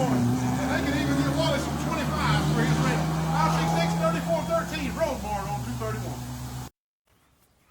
31. And they can even get Wally some 25 for his rental. 566-3413, Road Barn on 231.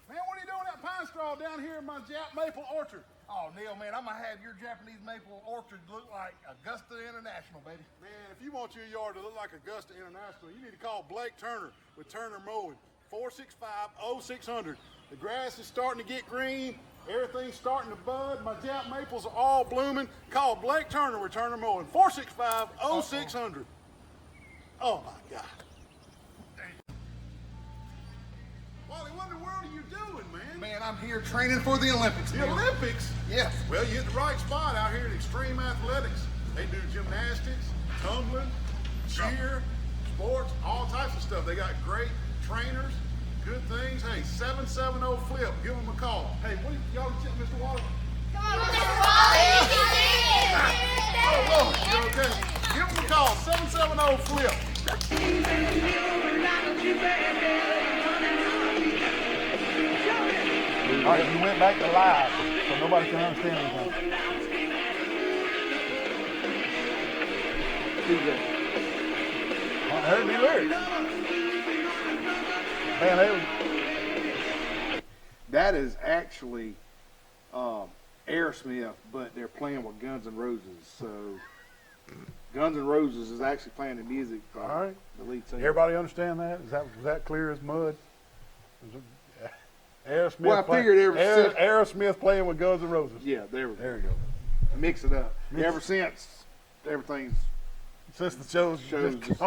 Man, what are you doing that pine straw down here in my Jap maple orchard? Oh, Neil, man, I'm going to have your Japanese maple orchard look like Augusta International, baby. Man, if you want your yard to look like Augusta International, you need to call Blake Turner with Turner Mowing, 465-0600. The grass is starting to get green. Everything's starting to bud. My Jap maples are all blooming. Call Blake Turner with Turner Mowing, 465-0600. Oh, my God. Wally, what in the world are you doing, man? Man, I'm here training for the Olympics. The Olympics? Yes. Well, you're at the right spot out here at Extreme Athletics. They do gymnastics, tumbling, cheer, sports, all types of stuff. They got great trainers, good things. Hey, 770-FLIP. Give them a call. Hey, what y'all check Mr. Wally? Come on, Mr. Wally. Oh, Lord, you okay? Give them a call, 770-FLIP. All right, you went back to live, so nobody can understand anything. I heard me lyrics. Man, that is actually Aerosmith, but they're playing with Guns N' Roses. So Guns N' Roses is actually playing the music. all right. The lead singer. Everybody understand that? Was that clear as mud? Aerosmith, Well, I figured Aerosmith playing with Guns N' Roses. Yeah, there we go. There you go. Mix it up. Ever since everything's Since the show's Shows just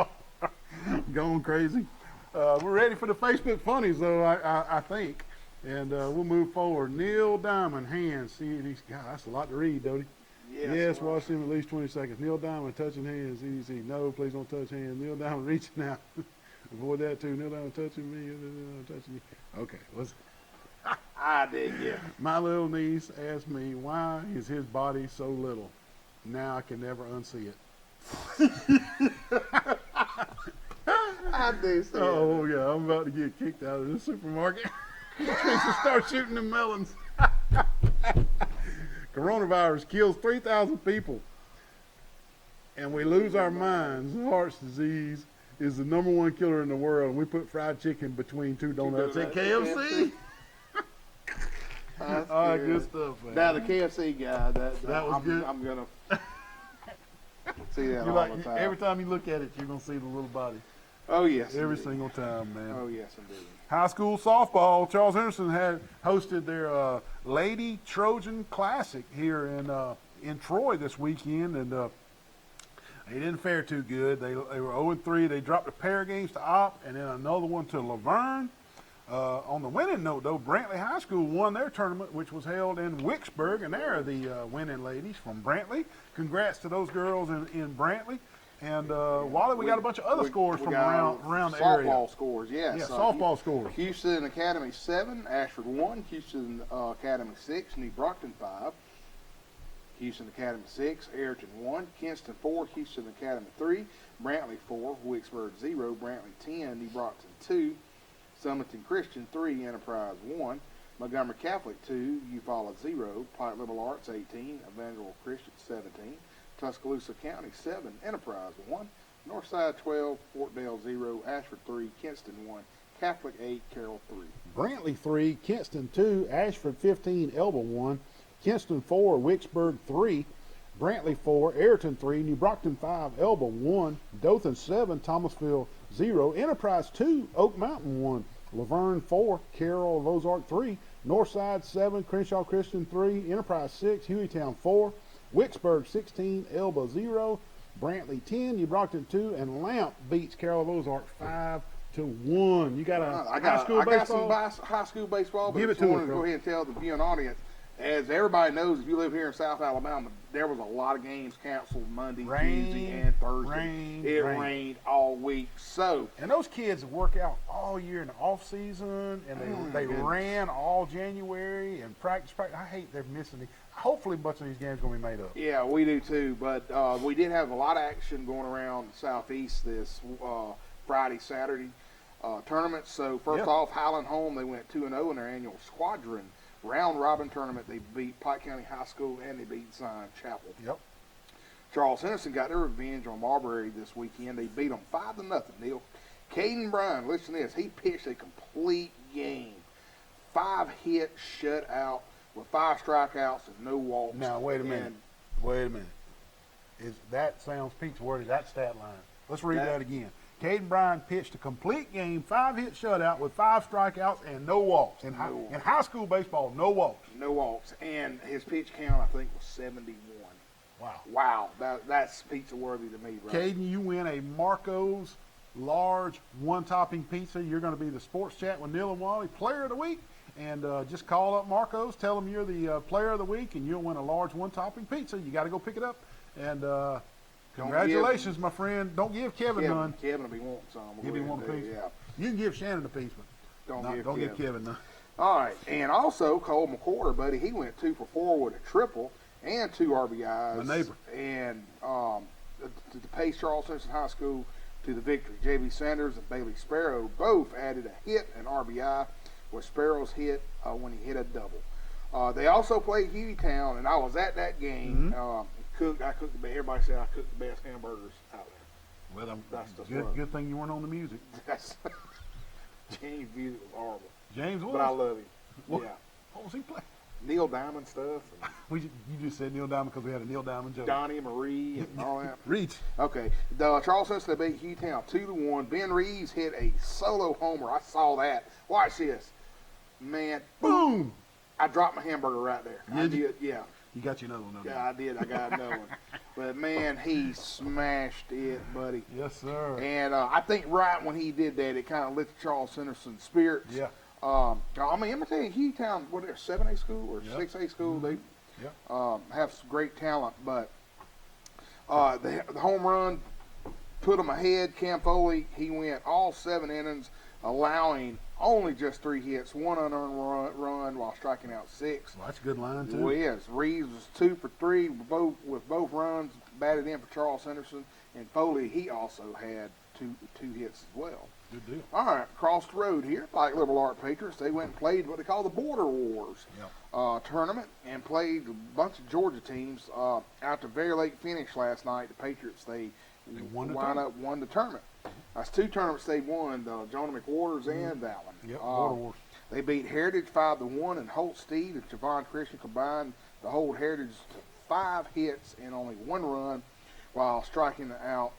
going crazy. We're ready for the Facebook funnies, though, I think. And we'll move forward. Neil Diamond, hands. See, God, that's a lot to read, don't he? Yes, watch him at least 20 seconds. Neil Diamond, touching hands, easy. No, please don't touch hands. Neil Diamond, reaching out. Avoid that, too. Neil Diamond, touching me. Touching you. Okay, let's. I dig, yeah. My little niece asked me, why is his body so little? Now I can never unsee it. I do see Oh, yeah, I'm about to get kicked out of the supermarket. To start shooting them melons. Coronavirus kills 3,000 people. And we lose our minds. Heart disease is the #1 killer in the world. And we put fried chicken between 2 donuts at KFC. That's Good stuff, man. Now the KFC guy, that was good. I'm gonna see that You all the time. every time you look at it, you're going to see the little body. Oh yes, Every indeed. single time, man. Oh yes, indeed. High school softball. Charles Henderson had hosted their Lady Trojan Classic here in Troy this weekend, and they didn't fare too good. They were 0-3. They dropped a pair of games to Opp, and then another one to Laverne. On the winning note, though, Brantley High School won their tournament, which was held in Wicksburg, and they're the winning ladies from Brantley. Congrats to those girls in Brantley. And Wally, we got a bunch of other scores from around the area. Softball scores, yes. Yeah, softball scores. Houston Academy 7, Ashford 1, Houston Academy 6, New Brockton 5, Houston Academy 6, Ayrton 1, Kinston 4, Houston Academy 3, Brantley 4, Wicksburg 0, Brantley 10, New Brockton 2, Summerton Christian 3, Enterprise 1, Montgomery Catholic 2, Eufaula 0, Platte Liberal Arts 18, Evangel Christian 17, Tuscaloosa County 7, Enterprise 1, Northside 12, Fortdale 0, Ashford 3, Kinston 1, Catholic 8, Carroll 3. Brantley 3, Kinston 2, Ashford 15, Elba 1, Kinston 4, Wicksburg 3, Brantley 4, Ayrton 3, New Brockton 5, Elba 1, Dothan 7, Thomasville 0, Enterprise 2, Oak Mountain 1, Laverne 4, Carroll of Ozark 3, Northside 7, Crenshaw Christian 3, Enterprise 6, Hueytown 4, Wicksburg 16, Elba 0, Brantley 10, New Brockton 2, and Lamp beats Carroll of Ozark 5-1. You got high school baseball? I got some high school baseball, but Give I it just to wanted us, to bro. go ahead and tell the viewing audience, as everybody knows, if you live here in South Alabama, there was a lot of games canceled Monday, Tuesday, and Thursday. It rained all week. So, And those kids work out all year in the off season, and they ran all January and practice. I hate they're missing it. Hopefully, a bunch of these games are going to be made up. yeah, we do too. But we did have a lot of action going around the Southeast this Friday, Saturday tournament. So, first off, Highland home, they went 2-0 in their annual squadron round-robin tournament. They beat Pike County High School, and they beat Zion Chapel. Yep. Charles Henderson got their revenge on Marbury this weekend. They beat them 5-0, Neal. Caden Bryan, listen to this. He pitched a complete game. 5-hit shutout with 5 strikeouts and no walks. Now, wait a minute. That sounds pizza worthy, that stat line. Let's read that again. Caden Bryan pitched a complete game, 5-hit shutout with 5 strikeouts and no walks. In high school baseball, no walks. No walks. And his pitch count, I think, was 71. Wow. That's pizza worthy to me, bro. Caden, you win a Marco's large one-topping pizza. You're going to be the Sports Chat with Neal and Wally Player of the Week. And just call up Marco's, tell them you're the Player of the Week, and you'll win a large one-topping pizza. You got to go pick it up. And congratulations, my friend. Don't give Kevin none. Kevin will be wanting some. He'll be wanting a piece. Yeah. You can give Shannon a piece, but don't give Kevin none. All right. And also, Cole McCorder, buddy, he went 2 for 4 with a triple and 2 RBIs. My neighbor. And to pace Charles Henderson High School to the victory. J.B. Sanders and Bailey Sparrow both added a hit and RBI, with Sparrow's hit when he hit a double. They also played Hueytown, and I was at that game. I cooked everybody said I cooked the best hamburgers out there. Well, that's good thing you weren't on the music. James' music was horrible. James was? But I love him. What? Yeah. What was he playing? Neil Diamond stuff. You just said Neil Diamond because we had a Neil Diamond joke. Donnie Marie and all that. Reach. Okay. The Charles Henderson beat Hueytown 2-1. Ben Reeves hit a solo homer. I saw that. Watch this. Man. Boom. I dropped my hamburger right there. I did, yeah. You got your another one. Yeah, I did. I got another one. But, man, he smashed it, buddy. Yes, sir. And I think right when he did that, it kind of lifted Charles Henderson's spirits. Yeah. I mean, I'm going to tell you, Hueytown, what, they're 7A school or 6A school? They have some great talent. But the home run put them ahead. Cam Foley, he went all 7 innings, allowing only just 3 hits, 1 unearned run while striking out 6. Well, that's a good line, too. Well, yes. Reeves was 2 for 3 with both runs batted in for Charles Henderson. And Foley, he also had two hits as well. Good deal. All right, across the road here, like Liberal Art Patriots, they went and played what they call the Border Wars tournament and played a bunch of Georgia teams. After a very late finish last night, the Patriots, they won the tournament. That's 2 tournaments they won, Jonah McWaters and that one. Yep, Border Wars. They beat Heritage 5-1, and Holt Steed and Javon Christian combined to hold Heritage to 5 hits and only 1 run while striking out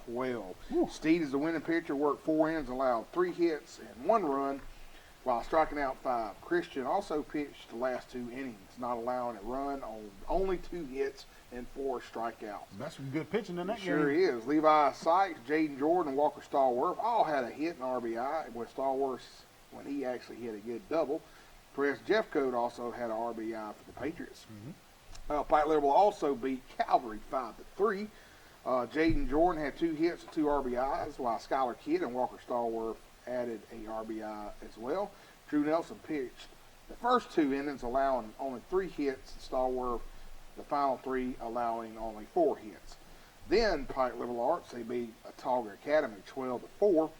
12. Woo. Steed is the winning pitcher, worked 4 innings, allowed 3 hits and 1 run while striking out 5. Christian also pitched the last 2 innings, not allowing a run on only 2 hits and 4 strikeouts. That's some good pitching in that game. Sure is. Levi Sykes, Jaden Jordan, and Walker Stallworth all had a hit and RBI, with Stallworth when he actually hit a good double. Perez Jeffcoat also had an RBI for the Patriots. Pike Liberal also beat Calvary 5-3. Jaden Jordan had 2 hits and 2 RBIs, while Skylar Kidd and Walker Stallworth added a RBI as well. Drew Nelson pitched the first 2 innings, allowing only 3 hits, and Stallworth the final 3 allowing only 4 hits. Then Pike Liberal Arts, they beat Talga Academy 12-4.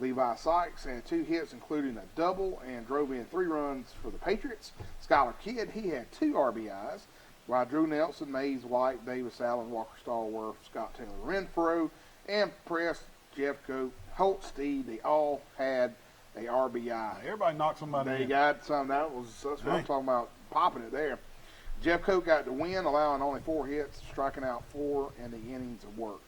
Levi Sykes had 2 hits, including a double, and drove in 3 runs for the Patriots. Skylar Kidd, he had 2 RBIs, while Drew Nelson, Mays White, Davis Allen, Walker Stallworth, Scott Taylor Renfro, and Press, Jeffcoat, Holt Steed, they all had a RBI. Everybody knocked somebody They in. got some. That's what I'm talking about, popping it there. Jeffcoat got the win, allowing only 4 hits, striking out 4 in the innings of work.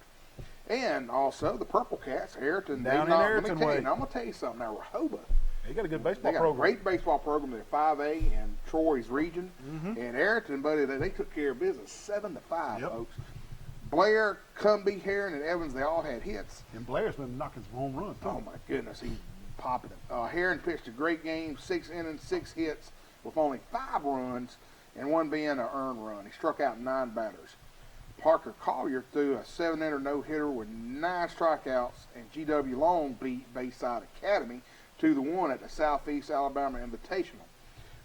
And also the Purple Cats, Ayrton. Down in Ayrton way. I'm going to tell you something now. Rehoboth. They got a good baseball They got program. a great baseball program. They're 5A in Troy's region. And Ayrton, buddy, they took care of business 7-5, folks. Blair, Cumbie, Heron, and Evans, they all had hits. And Blair's been knocking some home runs, too. Oh, my goodness. He's popping it. Heron pitched a great game, 6 innings, 6 hits, with only 5 runs, and 1 being an earned run. He struck out 9 batters. Parker Collier threw a 7-inning no-hitter with 9 strikeouts, and G.W. Long beat Bayside Academy 2-1 at the Southeast Alabama Invitational,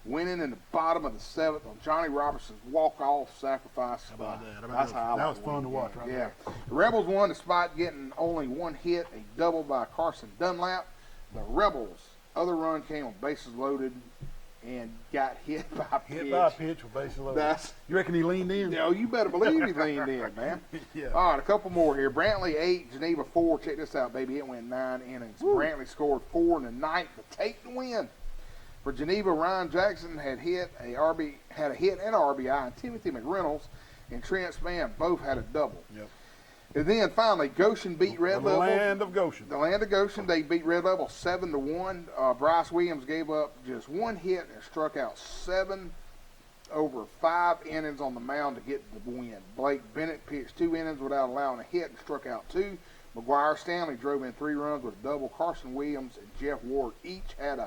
winning in the bottom of the 7th on Johnny Robertson's walk-off sacrifice. How about that? That's how I that like was fun to watch, right there. The Rebels won despite getting only 1 hit, a double by Carson Dunlap. The Rebels' other run came on bases loaded and got hit by a pitch. Hit by a pitch with bases loaded. You reckon he leaned in? No, you better believe he leaned in, man. Yeah. All right, a couple more here. Brantley 8, Geneva 4. Check this out, baby. It went 9 innings. Woo. Brantley scored 4 in the ninth to take the win. For Geneva, Ryan Jackson had a hit and RBI, and Timothy McReynolds and Trent Spann both had a double. Yep. And then finally, Goshen beat Red The Level. land of Goshen. The land of Goshen. They beat Red Level 7-1. Bryce Williams gave up just 1 hit and struck out 7 over 5 innings on the mound to get the win. Blake Bennett pitched 2 innings without allowing a hit and struck out 2. McGuire Stanley drove in 3 runs with a double. Carson Williams and Jeff Ward each had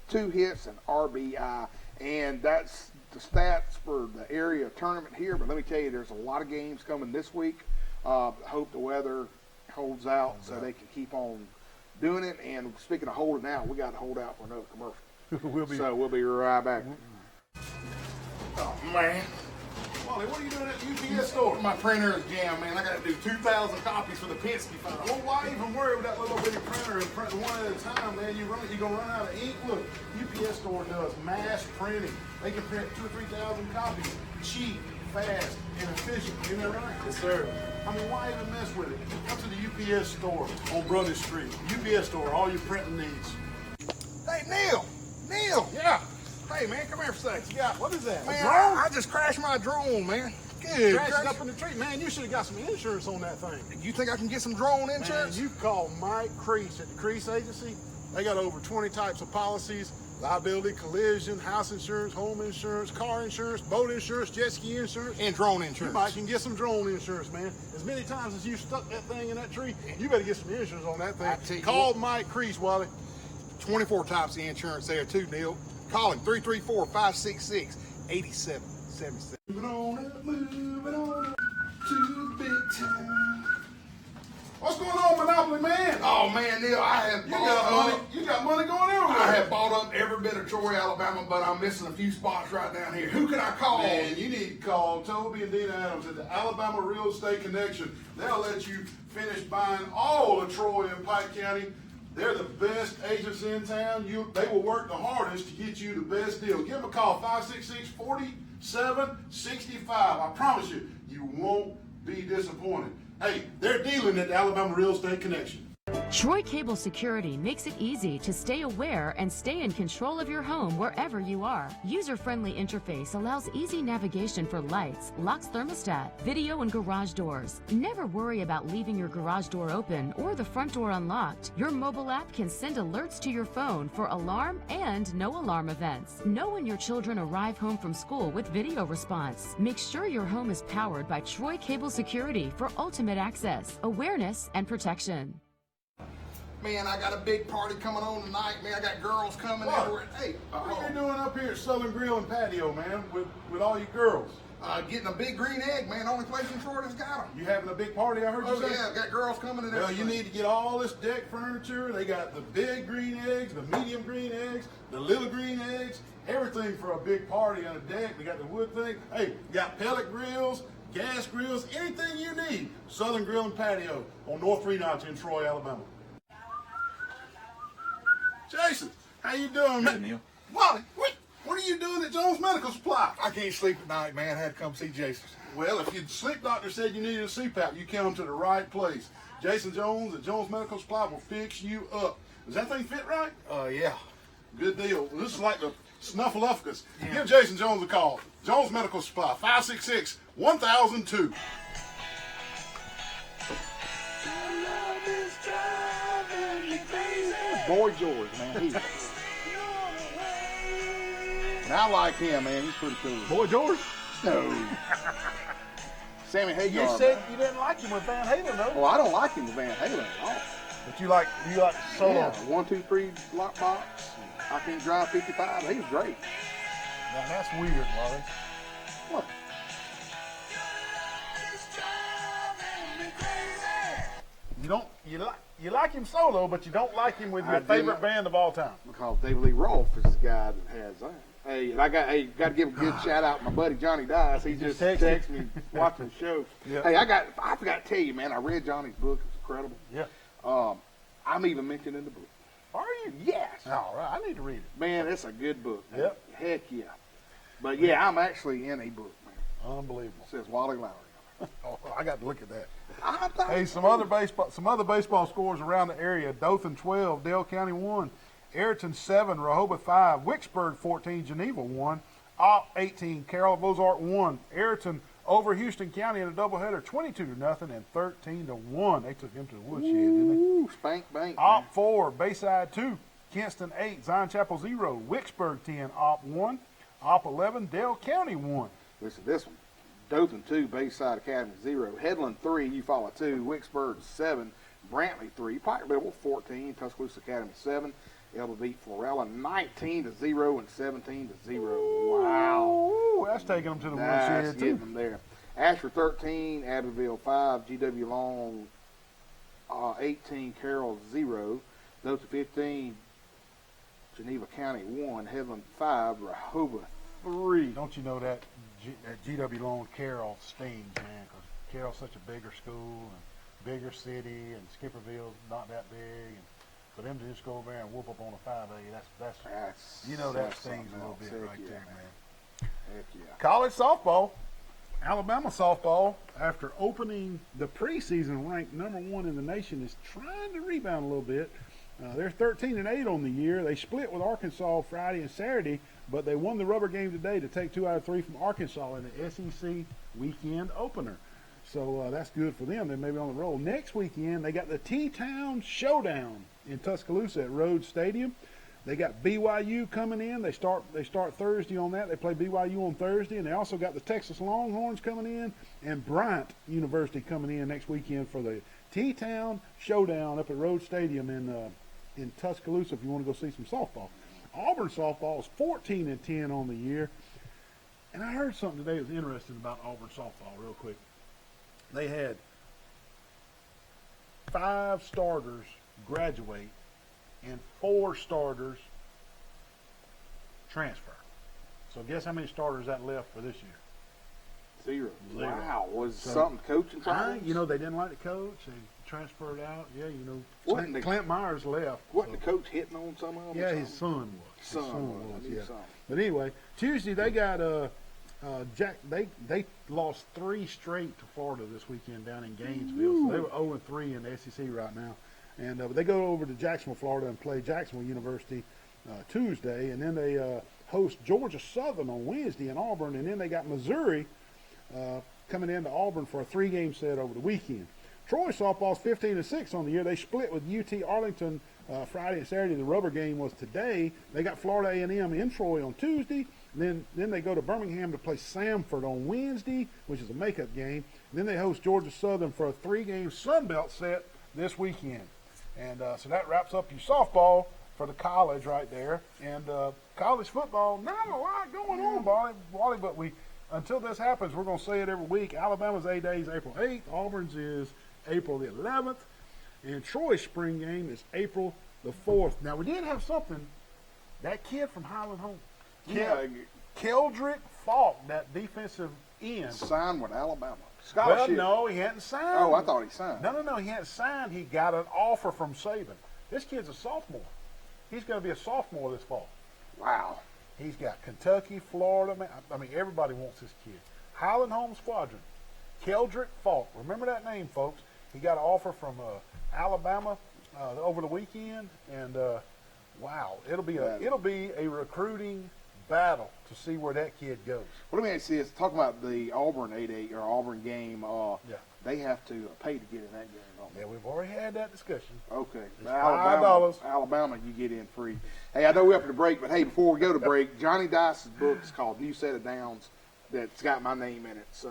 2 hits and RBI. And that's the stats for the area tournament here. But let me tell you, there's a lot of games coming this week. Hope the weather holds out so they can keep on doing it. And speaking of holding out, we got to hold out for another commercial. We'll be right back. Oh, man. Wally, what are you doing at the UPS store? My printer is jammed, man. I got to do 2,000 copies for the Penske file. Well, why even worry with that little bitty printer and print one at a time, man? You're going to run out of ink. Look, UPS store does mass printing. They can print 2,000 or 3,000 copies. Cheap, fast, and efficient. Isn't that right? Yes, sir. I mean, why even mess with it? Come to the UPS store on Brothers Street. UPS store, all your printing needs. Hey, Neal. Yeah. Hey, man, come here for a second. Yeah, what is that? Man, A drone? I just crashed my drone, man. Good. Crashing up in the tree. Man, you should have got some insurance on that thing. You think I can get some drone Man, insurance? you call Mike Crease at the Crease Agency. They got over 20 types of policies: liability, collision, house insurance, home insurance, car insurance, boat insurance, jet ski insurance. And drone You insurance. might can get some drone insurance, man. As many times as you stuck that thing in that tree, you better get some insurance on that I tell thing. you Call Mike Crease, Wally. 24 types of insurance there, too, Neal. Call him, 334-566-8777. Moving on up to the big time. What's going on, Monopoly man? Oh, man, Neal, I have You got money going everywhere. I have bought up every bit of Troy, Alabama, but I'm missing a few spots right down here. Who can I call? Man, you need to call Toby and Dina Adams at the Alabama Real Estate Connection. They'll let you finish buying all of Troy and Pike County. They're the best agents in town. They will work the hardest to get you the best deal. Give them a call, 566-4765. I promise you, you won't be disappointed. Hey, they're dealing at the Alabama Real Estate Connection. Troy Cable Security makes it easy to stay aware and stay in control of your home wherever you are. User-friendly interface allows easy navigation for lights, locks thermostat, video and garage doors. Never worry about leaving your garage door open or the front door unlocked. Your mobile app can send alerts to your phone for alarm and no alarm events. Know when your children arrive home from school with video response. Make sure your home is powered by Troy Cable Security for ultimate access, awareness, and protection. Man, I got a big party coming on tonight, man. I got girls coming What? everywhere. Hey, What are you doing up here at Southern Grill and Patio, man, with all your girls? getting a big green egg, man. Only place in Troy that's got them. You having a big party, I heard you Oh, say? yeah, got girls coming and Well, everything. you need to get all this deck furniture. They got the big green eggs, the medium green eggs, the little green eggs, everything for a big party on a deck. They got the wood thing. Hey, you got pellet grills, gas grills, anything you need. Southern Grill and Patio on North 3 Notch in Troy, Alabama. Jason, how you doing, man? Neal. Wally, what are you doing at Jones Medical Supply? I can't sleep at night, man. I had to come see Jason. Well, if your sleep doctor said you needed a CPAP, you came to the right place. Jason Jones at Jones Medical Supply will fix you up. Does that thing fit right? Yeah. Good deal. This is like the Snuffleupagus. Give Jason Jones a call. Jones Medical Supply, 566-1002. Boy George, man. And I like him, man. He's pretty cool. Boy George, No. Sammy Hagar. you said you didn't like him with Van Halen, though. Well, I don't like him with Van Halen at all. But you like solo. Yeah, 1, 2, 3 lockbox. I Can't Drive 55. He was great. Now that's weird, Wally. What? You like him solo, but you don't like him with I your do favorite not. band of all time. Because David Lee Roth is the guy that has that. Hey, and I got to give a good shout out to my buddy Johnny Dice. He just texted me watching the show. Yeah. Hey, I forgot to tell you, man. I read Johnny's book. It's incredible. Yeah. I'm even mentioned in the book. Are you? Yes. All right, I need to read it. Man, it's a good book. Man. Yep. Heck yeah. But yeah, I'm actually in a book, man. Unbelievable. It says Wally Lowry. Oh, I got to look at that. I'm not- Hey, some other baseball scores around the area. Dothan 12, Dale County 1, Ayrton 7, Rehoboth 5, Wicksburg 14, Geneva 1, Opp 18, Carroll of Ozark 1, Ayrton over Houston County in a doubleheader 22-0 and 13-1. They took him to the woodshed, didn't they? Ooh, spank bank. Opp 4, Bayside 2, Kinston 8, Zion Chapel 0, Wicksburg 10, Opp 1, Opp 11, Dale County 1. Listen, this one. Dothan 2, Bayside Academy 0, Headland 3, Eufaula 2, Wicksburg 7, Brantley 3, Pike Level 14, Tuscaloosa Academy 7, Elba beat Florella 19-0 and 17-0. Wow. Ooh, that's taking them to the That's woodshed, getting too. them there. Ashford 13, Abbeville 5, GW Long 18, Carroll 0, Dothan 15, Geneva County 1, Headland 5, Rehoboth 3. Don't you know that GW Long Carroll stings, man, because Carroll's such a bigger school and bigger city, and Skipperville's not that big, and for them to just go over there and whoop up on a 5A, that's you know that stings a little bit right there, man. Heck yeah. College softball, Alabama softball, after opening the preseason ranked #1 in the nation, is trying to rebound a little bit. They're 13-8 on the year. They split with Arkansas Friday and Saturday, but they won the rubber game today to take 2 out of 3 from Arkansas in the SEC weekend opener. So that's good for them. They may be on the roll. Next weekend, they got the T-Town Showdown in Tuscaloosa at Rhodes Stadium. They got BYU coming in. They start Thursday on that. They play BYU on Thursday, and they also got the Texas Longhorns coming in and Bryant University coming in next weekend for the T-Town Showdown up at Rhodes Stadium in Tuscaloosa if you want to go see some softball. Auburn softball is 14-10 on the year. And I heard something today that was interesting about Auburn softball real quick. They had 5 starters graduate and 4 starters transfer. So guess how many starters that left for this year? 0. Wow. Was So, something coaching problems? You know, they didn't like the coach. They transferred out. Yeah, you know, Wasn't the- Clint Myers left. Wasn't so- the coach hitting on some of them? or Yeah, his something? son was. His Son was. I knew yeah. something. But anyway, Tuesday they got Jack. They lost 3 straight to Florida this weekend down in Gainesville. So they were 0-3 in the SEC right now, and but they go over to Jacksonville, Florida, and play Jacksonville University Tuesday, and then they host Georgia Southern on Wednesday in Auburn, and then they got Missouri coming into Auburn for a 3-game set over the weekend. Troy softball's 15-6 on the year. They split with UT Arlington Friday and Saturday. The rubber game was today. They got Florida A&M in Troy on Tuesday. Then they go to Birmingham to play Samford on Wednesday, which is a makeup game. Then they host Georgia Southern for a 3-game Sun Belt set this weekend. And so that wraps up your softball for the college right there. And college football, not a lot going on, Wally, but until this happens, we're going to say it every week. Alabama's A-Day is April 8th. Auburn's is April the 11th. And Troy's spring game is April the 4th. Now, we did have something. That kid from Highland Home, Yeah. Keldrick Falk, that defensive end. Signed with Alabama. Well, Scholarship. no, he hadn't signed. Oh, I thought he signed. No, he hadn't signed. He got an offer from Saban. This kid's a sophomore. He's going to be a sophomore this fall. Wow. He's got Kentucky, Florida. Man, I mean, everybody wants this kid. Highland Home Squadron. Keldrick Falk. Remember that name, folks. He got an offer from Alabama over the weekend, and wow, it'll be a recruiting battle to see where that kid goes. Well, let me ask you this. Talking about the Auburn 8-8 or Auburn game, Yeah. they have to pay to get in that game, don't they? Yeah, we've already had that discussion. Okay. It's Now, $5. Alabama, you get in free. Hey, I know we're up to the break, but hey, before we go to break, Johnny Dice's book is called New Set of Downs that's got my name in it. So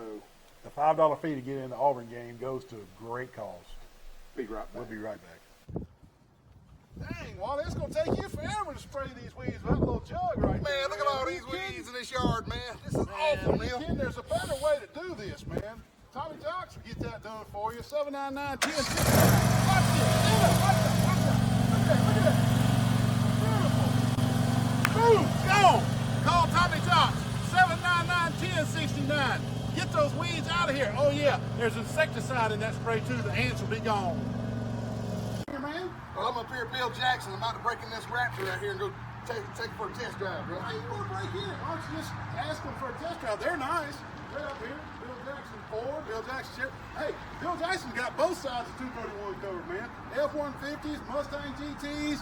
The $5 fee to get in the Auburn game goes to a great cause. be right back. We'll be right back. Dang, Wally, it's going to take you forever to spray these weeds with that little jug right there. Man, look at all these weeds in this yard, man. This is awful, Man, Neal. kid, there's a better way to do this, man. Tommy Jocks will get that done for you. 799-1060. Watch this. Watch that. Look at that. Beautiful. Boom. Gone. Call Tommy Jocks. 799-1069. Get those weeds out of here. Oh, yeah. There's insecticide in that spray, too. The ants will be gone. Here, man. Well, I'm up here at Bill Jackson. I'm about to break in this Raptor right here and go take it for a test drive, bro. Hey, you want to break in? Why don't you just ask them for a test drive? They're nice. They're up here. Bill Jackson Ford, Bill Jackson Chevy. Hey, Bill Jackson's got both sides of 231 covered, man. F-150s, Mustang GTs,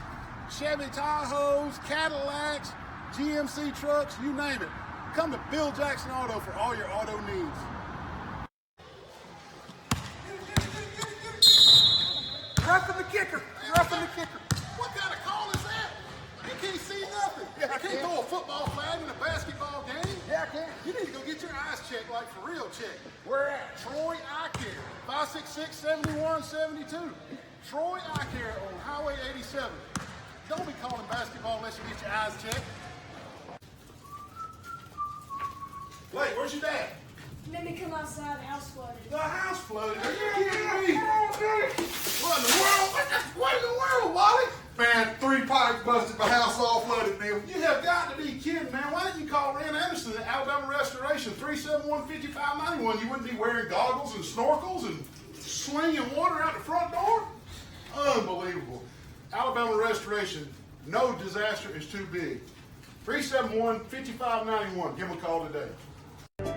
Chevy Tahoes, Cadillacs, GMC trucks, you name it. Come to Bill Jackson Auto for all your auto needs. Roughing the kicker. Roughing the kicker. What kind of call is that? You can't see nothing. Yeah, I You can't can. throw a football flag in a basketball game. Yeah, I can. You need to go get your eyes checked, like for real check. Where at? Troy Eye Care, 566-7172. Troy Eye Care on Highway 87. Don't be calling basketball unless you get your eyes checked. Blake, where's your dad? Let me come outside, the house flooded. The house flooded. Are you kidding me? What in the world? What in the world, Wally? Man, 3 pipes busted, my house all flooded, Neal. You have got to be kidding, man. Why didn't you call Rand Anderson at Alabama Restoration, 371-5591? You wouldn't be wearing goggles and snorkels and slinging water out the front door? Unbelievable. Alabama Restoration, no disaster is too big. 371-5591. Give them a call today.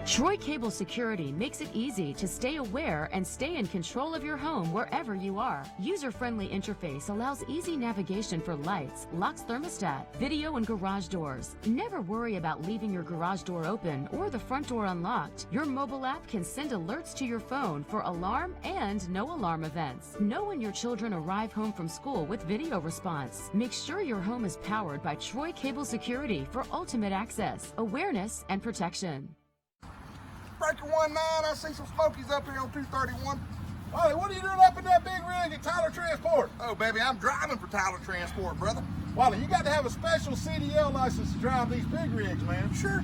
Troy Cable Security makes it easy to stay aware and stay in control of your home wherever you are. User-friendly interface allows easy navigation for lights, locks thermostat, video and garage doors. Never worry about leaving your garage door open or the front door unlocked. Your mobile app can send alerts to your phone for alarm and no alarm events. Know when your children arrive home from school with video response. Make sure your home is powered by Troy Cable Security for ultimate access, awareness, and protection. Breaker 19, I see some smokies up here on 231. Wally, what are you doing up in that big rig at Tyler Transport? Oh, baby, I'm driving for Tyler Transport, brother. Wally, you got to have a special CDL license to drive these big rigs, man. Sure.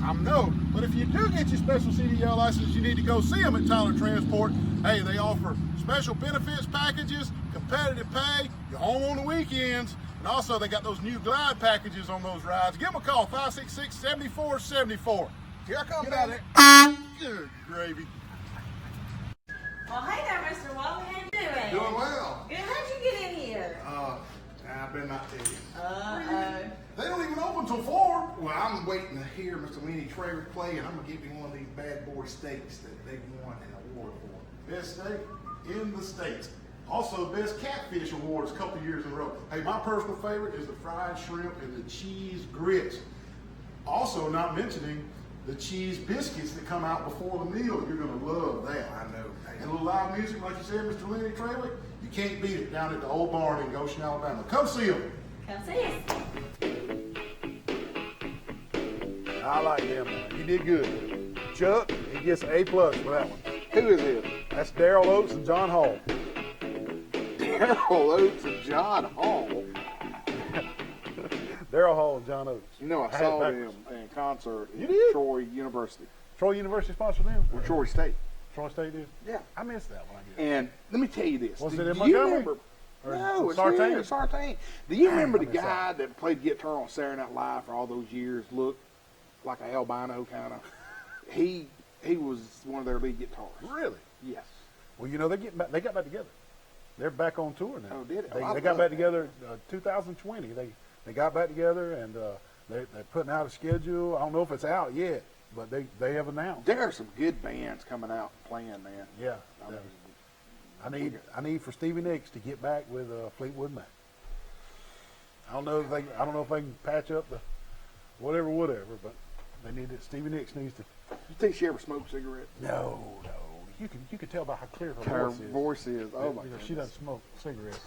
I know, but if you do get your special CDL license, you need to go see them at Tyler Transport. Hey, they offer special benefits packages, competitive pay, you're home on the weekends, and also they got those new glide packages on those rides. Give them a call, 566-7474. Here I come, Get out baby. of there. Good gravy. Well, hey there, Mr. Wally. How you doing? Doing well. Good. How'd you get in here? I better not tell you. They don't even open till 4. Well, I'm waiting to hear Mr. Lenny Traver play, and I'm going to give me one of these bad boy steaks that they won an award for. Best steak in the States. Also, best catfish awards a couple years in a row. Hey, my personal favorite is the fried shrimp and the cheese grits. Also, not mentioning the cheese biscuits that come out before the meal. You're going to love that. I know. And a little live music, like you said, Mr. Lenny Traver, you can't beat it down at the old barn in Goshen, Alabama. Come see them. Come see us. I like him, man. He did good. Chuck, he gets an A+ for that one. Who is it? That's Daryl Oates and John Hall. Daryl Oates and John Hall. Daryl Hall and John Oates. You know, I had it saw backwards. them in concert You at did? Troy University. Troy University sponsored them? Or Troy State. Troy State did? Yeah. I missed that one, I guess. And let me tell you this. Was Do it in you Montgomery? remember? Or No, it's Sartain? here, Sartain. Do you remember the I missed guy that played guitar on Saturday Night Live for all those years, looked like an albino kind of? He was one of their lead guitarists. Really? Yes. Well, you know, they got back together. They're back on tour now. Oh, did it? They, Oh, I they got love back that. together 2020. They got back together, and they're putting out a schedule. I don't know if it's out yet, but they have announced. There are some good bands coming out and playing, man. Yeah. I mean, I need for Stevie Nicks to get back with Fleetwood Mac. I don't know if they can patch up the whatever, but they need it. Stevie Nicks needs to. you think she ever smoked cigarettes? No. You can tell by how clear her Her voice is. voice is. Oh my You know, God. she doesn't smoke cigarettes.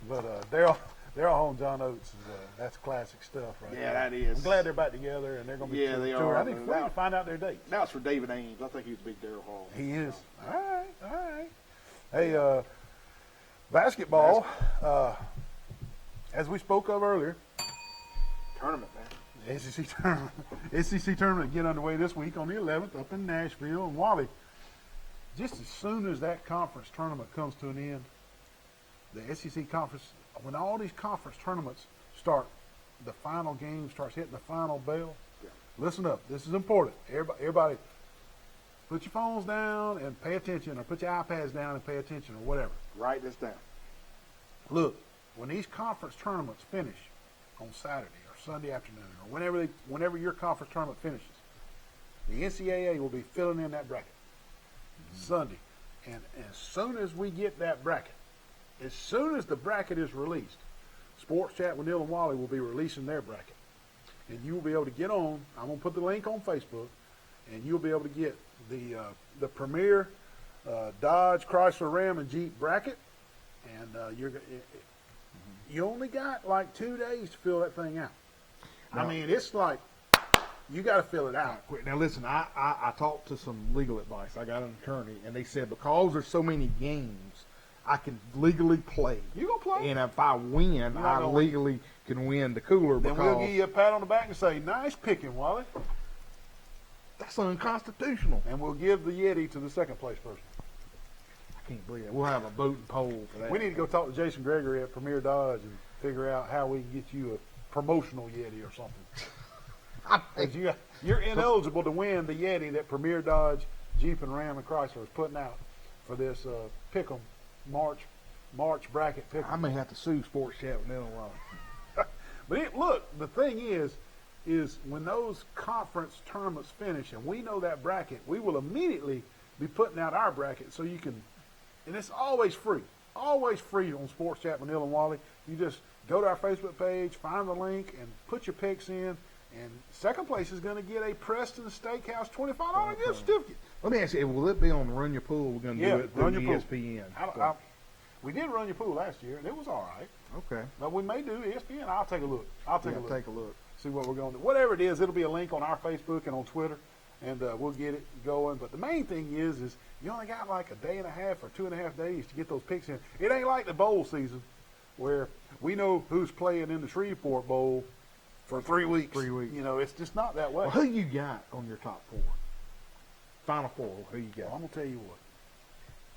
But Daryl Hall and John Oates is that's classic stuff, right? Yeah, there. that is. I'm glad they're back together, and they're going to be Yeah, they touring. are. I think we need to find out their dates. Now it's for David Ames. I think he's a big Daryl Hall. He is. All right. Hey, basketball. As we spoke of earlier, Tournament, man. SEC tournament get underway this week on the 11th up in Nashville. And Wally, just as soon as that conference tournament comes to an end, the SEC conference, when all these conference tournaments start, the final game starts hitting the final bell. Yeah. Listen up. This is important. Everybody, put your phones down and pay attention, or put your iPads down and pay attention, or whatever. Write this down. Look, when these conference tournaments finish on Saturday or Sunday afternoon or whenever your conference tournament finishes, the NCAA will be filling in that bracket Sunday. And as soon as we get that bracket, as soon as the bracket is released, Sports Chat with Neal and Wally will be releasing their bracket. And you will be able to get on. I'm going to put the link on Facebook, and you'll be able to get the premier Dodge, Chrysler, Ram, and Jeep bracket. And you only got like 2 days to fill that thing out. I mean, it's like you got to fill it out. Now, listen, I talked to some legal advice. I got an attorney, and they said because there's so many games, I can legally play. You gonna play? And if I win, I legally can win the cooler. Then we'll give you a pat on the back and say, nice picking, Wally. That's unconstitutional. And we'll give the Yeti to the second place person. I can't believe it. We'll have a vote and poll for that. We need to go talk to Jason Gregory at Premier Dodge and figure out how we can get you a promotional Yeti or something. 'Cause you're ineligible to win the Yeti that Premier Dodge, Jeep, and Ram and Chrysler is putting out for this Pick'em March bracket Pick'em. I may have to sue Sports Chat with Neal and Wally. But look, the thing is when those conference tournaments finish and we know that bracket, we will immediately be putting out our bracket so you can, and it's always free on Sports Chat with Neal and Wally. You just go to our Facebook page, find the link, and put your picks in. And second place is going to get a Preston Steakhouse $25 gift certificate. Let me ask you, will it be on Run Your Pool? We're going to do it through Run Your Pool. ESPN. We did Run Your Pool last year, and it was all right. Okay. But we may do ESPN. I'll take a look. Take a look. See what we're going to do. Whatever it is, it'll be a link on our Facebook and on Twitter, and we'll get it going. But the main thing is you only got like a day and a half or 2.5 days to get those picks in. It ain't like the bowl season where we know who's playing in the Shreveport Bowl for 3 weeks. 3 weeks. You know, it's just not that way. Well, who you got on your top four? Final four, who you got? Well, I'm going to tell you what.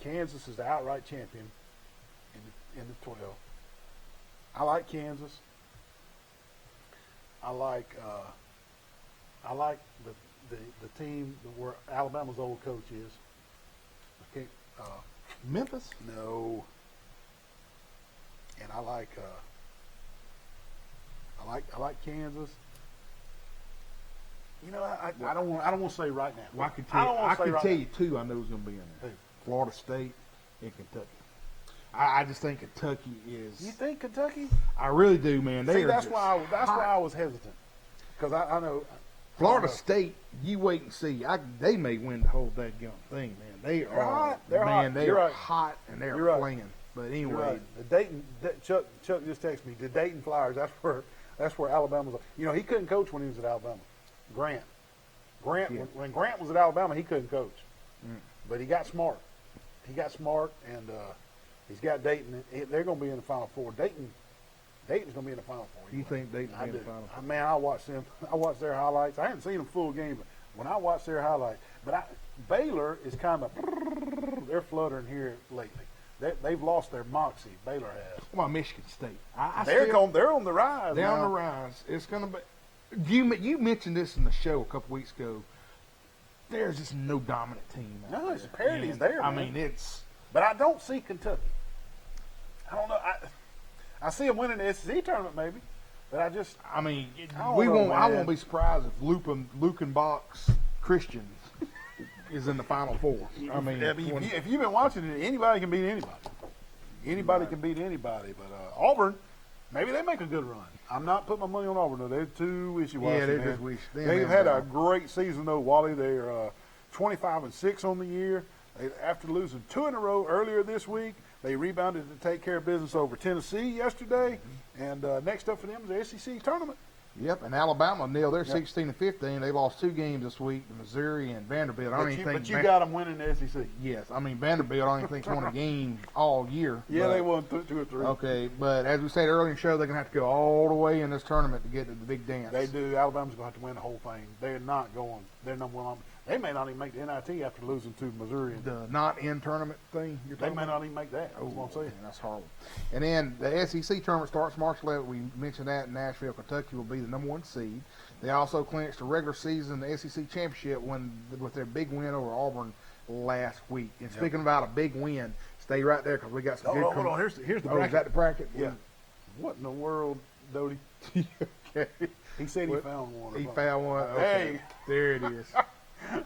Kansas is the outright champion in the 12. I like Kansas. I like the team where Alabama's old coach is. Okay, Memphis? no. And I like Kansas. You know, I don't want to say right now. Well, I can I don't wanna say tell right you two I know is going to be in there. Who? Florida State and Kentucky. I just think Kentucky is. You think Kentucky? I really do, man. See, that's why I was hesitant, because I know Florida State. You wait and see. They may win the whole daggone thing, man. They are hot. They're man. hot. They You're are right. hot and they're You're right. playing. But anyway, You're right. The Dayton Chuck just texted me. The Dayton Flyers. That's where Alabama's. You know, he couldn't coach when he was at Alabama. Grant. Yeah. When Grant was at Alabama, he couldn't coach, but he got smart. And he's got Dayton. They're going to be in the Final Four. Dayton's going to be in the Final Four. You think Dayton's I in the do. Final Four? Man, I watched them. I watched their highlights. I hadn't seen them full game, but when I watched their highlights, Baylor is kind of they're fluttering here lately. They've lost their moxie. Baylor has. What about Michigan State? They're on the rise. They're now. on the rise. It's going to be. You mentioned this in the show a couple weeks ago. There's just no dominant team. No, it's parity's there. I man. mean, it's. But I don't see Kentucky. I don't know. I see them winning the SEC tournament maybe, but I just. I mean, don't we know, won't. I man. won't be surprised if Lukenbach's Christians is in the Final Four. I mean, if you've been watching it, anybody can beat anybody. Anybody can beat anybody. But Auburn, maybe they make a good run. I'm not putting my money on Auburn, though. They're too wishy-washy. Yeah, they're man. just wishy. They've had a great season, though, Wally. They're 25-6 on the year. After losing 2 in a row earlier this week, they rebounded to take care of business over Tennessee yesterday. And next up for them is the SEC tournament. Yep, and Alabama, Neal, they're 16-15. They lost 2 games this week to Missouri and Vanderbilt. But you got them winning the SEC. Yes, I mean Vanderbilt. I don't even think won a game all year. Yeah, they won 2 or 3. Okay, but as we said earlier in the show, they're gonna have to go all the way in this tournament to get to the big dance. They do. Alabama's going to have to win the whole thing. They're not going. They're number one. They may not even make the NIT after losing to Missouri. The not in tournament thing. They may not even make that. That's what I'm saying. Man, that's horrible. And then the SEC tournament starts March 11th. We mentioned that in Nashville, Kentucky will be the number 1 seed. They also clinched the regular season, the SEC championship with their big win over Auburn last week. And speaking about a big win, Stay right there because we got some good. Hold on. Here's the Oh, is bracket. that the bracket? Yeah. What in the world, Doty? Okay. He said he found one. or He something. found one. Okay. Hey. There it is.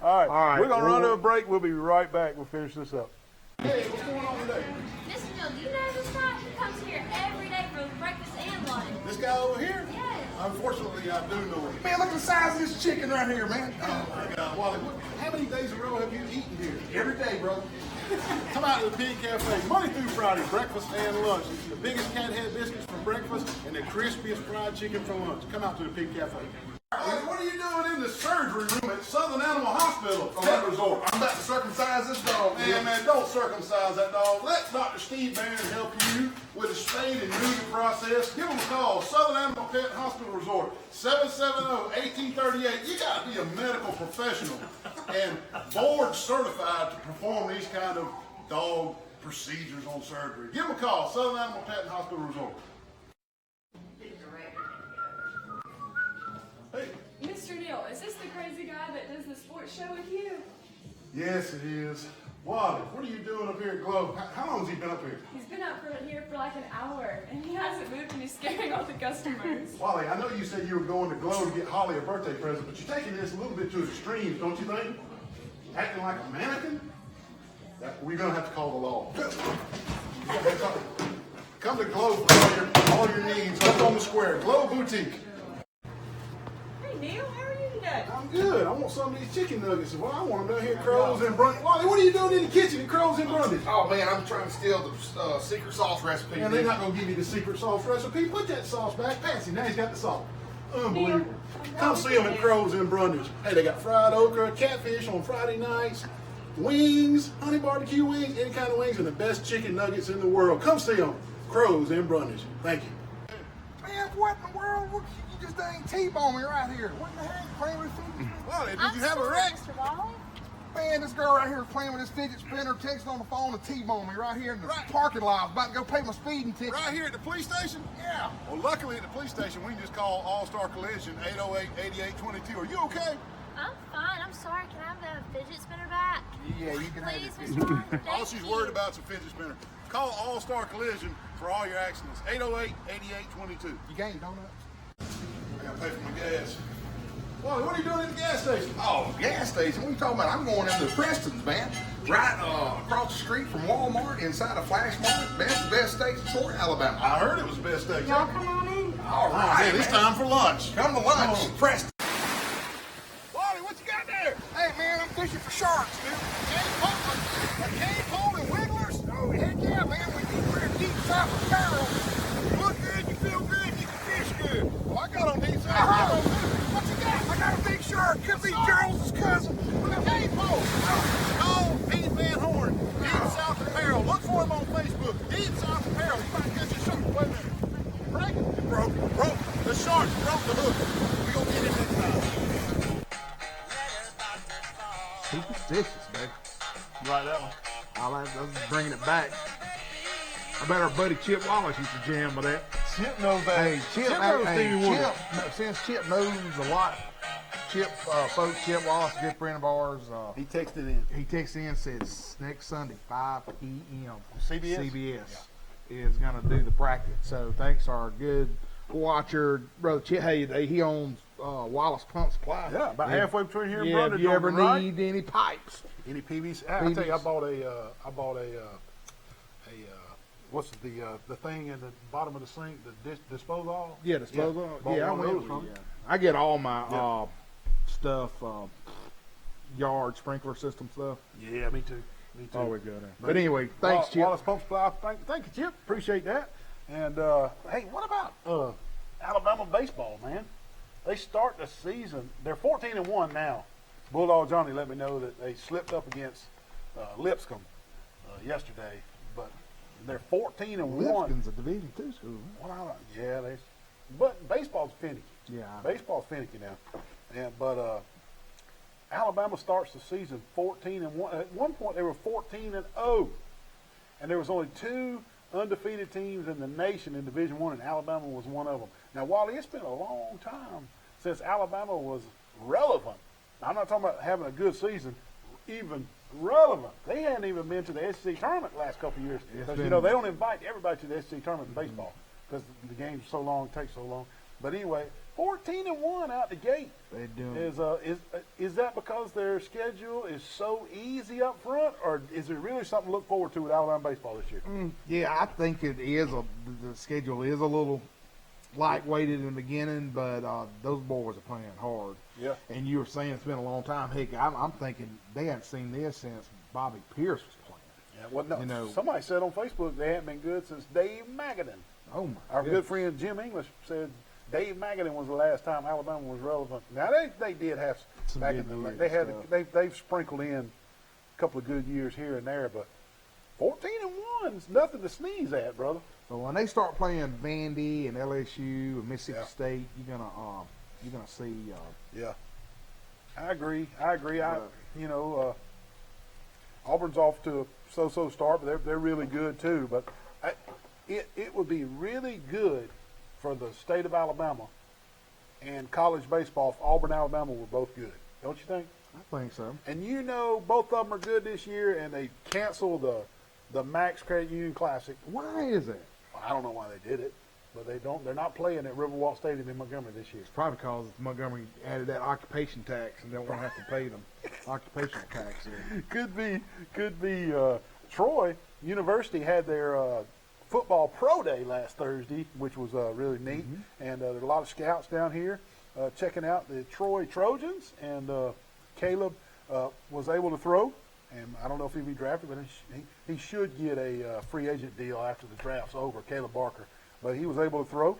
All right. We're going to run to well- a break. We'll be right back. We'll finish this up. Hey, what's going on today? Mr. Neal, do you know this guy? He comes here every day for breakfast and lunch. This guy over here? Yes. Unfortunately, I do know him. Man, look at the size of this chicken right here, man. Oh my God, Wally, how many days in a row have you eaten here? Every day, brother. Come out to the Pig Cafe Monday through Friday, breakfast and lunch. The biggest cat head biscuits for breakfast and the crispiest fried chicken for lunch. Come out to the Pig Cafe. Wally, what are you doing in the surgery room at Southern Animal Hospital Pet Resort? I'm about to circumcise this dog. Man, don't circumcise that dog. Let Dr. Steve Barron help you with the spade and neuter process. Give him a call. Southern Animal Pet Hospital Resort, 770-1838. You got to be a medical professional and board certified to perform these kind of dog procedures on surgery. Give him a call. Southern Animal Pet Hospital Resort. Hey. Mr. Neal, is this the crazy guy that does the sports show with you? Yes, it is. Wally, what are you doing up here at Globe? How long has he been up here? He's been up here for like an hour, and he hasn't moved, and he's scaring all the customers. Wally, I know you said you were going to Glow to get Holly a birthday present, but you're taking this a little bit to extremes, don't you think? Acting like a mannequin? We're going to have to call the law. Come to Glow for all your needs up on the square. Glow Boutique. Hey, Neal, how are you today? I'm good. I want some of these chicken nuggets. Well, I want them down here at Crow's and Brundage. Wally, what are you doing in the kitchen at Crow's and Brundage? Oh, man, I'm trying to steal the secret sauce recipe. And they're not going to give you the secret sauce recipe. Put that sauce back. Patsy, now he's got the sauce. Unbelievable. Come see them at Crow's in Brundage. Hey, they got fried okra, catfish on Friday nights, wings, honey barbecue wings, any kind of wings, and the best chicken nuggets in the world. Come see them. Crow's in Brundage. Thank you. Man, what in the world? You just dang T-bone me right here. What in the heck? Playing with fidget spinner? Wally, did I'm you have a sorry, wreck? Mr. Wally. Man, this girl right here is playing with this fidget spinner, texting on the phone, and T-bone me right here in the parking lot. I was about to go pay my speeding ticket. Right here at the police station? Yeah. Well, luckily at the police station, we can just call All-Star Collision 808-8822. Are you okay? I'm fine. I'm sorry. Can I have the fidget spinner back? Yeah, you can have Please, it. Mr. Wally. All Thank she's you. worried about is a fidget spinner. Call All-Star Collision for all your accidents. 808-8822. You gained donuts? I gotta pay for my gas. Wally, what are you doing at the gas station? Oh, gas station? What are you talking about? I'm going into Preston's, man. Right across the street from Walmart, inside a Flash Market. Best steaks in Fort Alabama. I heard it was the best steak. Y'all come on in. All Oh, right, man, it's man. time for lunch. Come to lunch. Come on. Preston. Wally, what you got there? Hey, man, I'm fishing for sharks, dude. Cane pole and wigglers? Oh, heck yeah, man. We're deep south of barrel. You look good, you feel good, you can fish good. Well, I got on these things. What you got? I got a big shark. Could be Charles's cousin. With a cane pole. Call Pete Van Horn, Deep South Apparel. Look for him on Facebook. Deep South Apparel. You might catch a shark. Wait a minute. Break it. It broke. Broke. The shark broke the hook. We're going to get him next time. Superstitious, baby. Right, that one. I was bringing it back. I bet our buddy Chip Wallace used to jam with that. Chip knows that. Hey, Chip, knows Stevie Wonder. since Chip knows a lot, Chip Wallace, a good friend of ours, He texted in. he texted in and says next Sunday, 5 p.m. CBS? Is going to do the bracket. So thanks to our good watcher, Brother Chip. Hey, he owns Wallace Pump Supply. Yeah, about halfway between here and Yeah, Brundage. if you on ever the right. need any pipes, Any PVC? I tell you, I bought a what's the thing in the bottom of the sink, the disposal? yeah, disposal. Bought Yeah, I one of went those with from you. you. I get all my Yeah. stuff, yard sprinkler system stuff. Yeah, me too. Me too. Always go there. But anyway, thanks, Chip. Wallace Pump Supply. Thank you, Chip. Appreciate that. And hey, what about Alabama baseball, man? They start the season. They're 14-1 now. Bulldog Johnny let me know that they slipped up against Lipscomb yesterday, but they're 14-1. Lipscomb's a Division II school. Right? Well, but baseball's finicky. Yeah. Baseball's finicky now. But Alabama starts the season 14-1. At one point, they were 14-0, and there was only 2 undefeated teams in the nation in Division I, and Alabama was one of them. Now, Wally, it's been a long time since Alabama was relevant. Now, I'm not talking about having a good season, even relevant. They hadn't even been to the SEC tournament the last couple of years. It's Because, been- you know, they don't invite everybody to the SEC tournament in baseball because the game's so long, takes so long. But anyway, 14-1 out the gate. They're doing Is that because their schedule is so easy up front, or is it really something to look forward to with Alabama baseball this year? Yeah, I think it is. The schedule is a little light-weighted in the beginning, but those boys are playing hard. Yeah. And you were saying it's been a long time. Heck, I'm thinking they haven't seen this since Bobby Pierce was playing. Yeah, well, no, You know- somebody said on Facebook they haven't been good since Dave Magadan. Oh, my Our goodness. good friend Jim English said Dave Magadan was the last time Alabama was relevant. Now they did have Some back good in the years, they had stuff. they've sprinkled in a couple of good years here and there, but 14-1 is nothing to sneeze at, brother. So when they start playing Vandy and LSU and Mississippi Yeah. State, you're gonna see. Yeah, I agree. Auburn's off to a so-so start, but they're really good too. But it would be really good for the state of Alabama and college baseball if Auburn and Alabama were both good. Don't you think? I think so. And you know both of them are good this year, and they canceled the Max Credit Union Classic. Why is that? I don't know why they did it, but they don't. They're not playing at Riverwalk Stadium in Montgomery this year. It's probably because Montgomery added that occupation tax and they don't want to have to pay them occupational tax. Could be. Troy University had their football pro day last Thursday, which was really neat. And there are a lot of scouts down here checking out the Troy Trojans. And Caleb was able to throw. And I don't know if he'll be drafted, but he should get a free agent deal after the draft's over, Caleb Barker. But he was able to throw.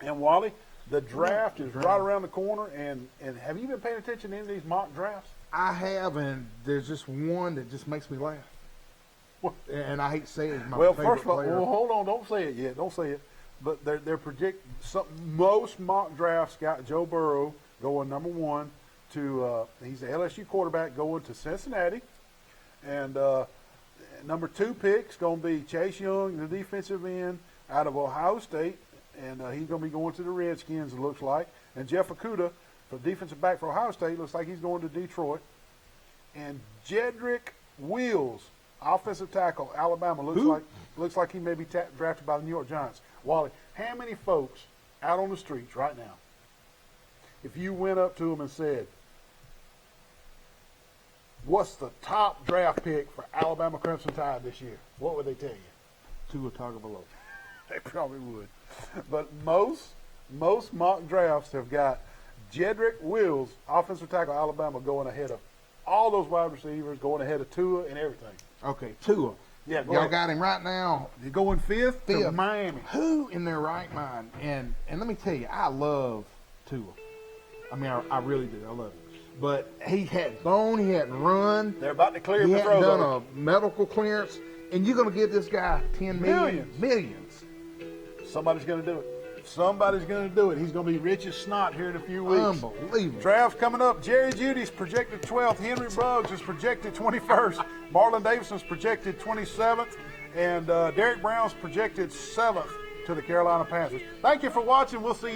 And Wally, the draft is right around the corner. And have you been paying attention to any of these mock drafts? I have, and there's just one that just makes me laugh. What? And I hate to say it. It's my Well, favorite first of all, player. well, hold on, don't say it yet. Don't say it. But they're predicting most mock drafts got Joe Burrow going number one to he's the LSU quarterback going to Cincinnati, and number 2 pick's going to be Chase Young, the defensive end out of Ohio State, and he's going to be going to the Redskins. It looks like, and Jeff Okudah, for defensive back for Ohio State, looks like he's going to Detroit, and Jedrick Wills, offensive tackle, Alabama, looks like he may be drafted by the New York Giants. Wally, how many folks out on the streets right now, if you went up to them and said, what's the top draft pick for Alabama Crimson Tide this year, what would they tell you? Tua Tagovailoa. They probably would. But most mock drafts have got Jedrick Wills, offensive tackle, Alabama, going ahead of all those wide receivers, going ahead of Tua and everything. Okay, Tua. Yeah, go Y'all ahead. got him right now. You're going fifth to Miami. Who in their right mind? And let me tell you, I love Tua. I mean, I really do. I love him. But he hadn't thrown, he hadn't run. They're about to clear He him to hadn't throw, done though. a medical clearance. And you're going to give this guy $10 million? Millions. Somebody's going to do it. Somebody's going to do it. He's going to be rich as snot here in a few weeks. Unbelievable. Draft's coming up. Jerry Judy's projected 12th. Henry Ruggs is projected 21st. Marlon Davison's projected 27th. And Derek Brown's projected 7th to the Carolina Panthers. Thank you for watching. We'll see you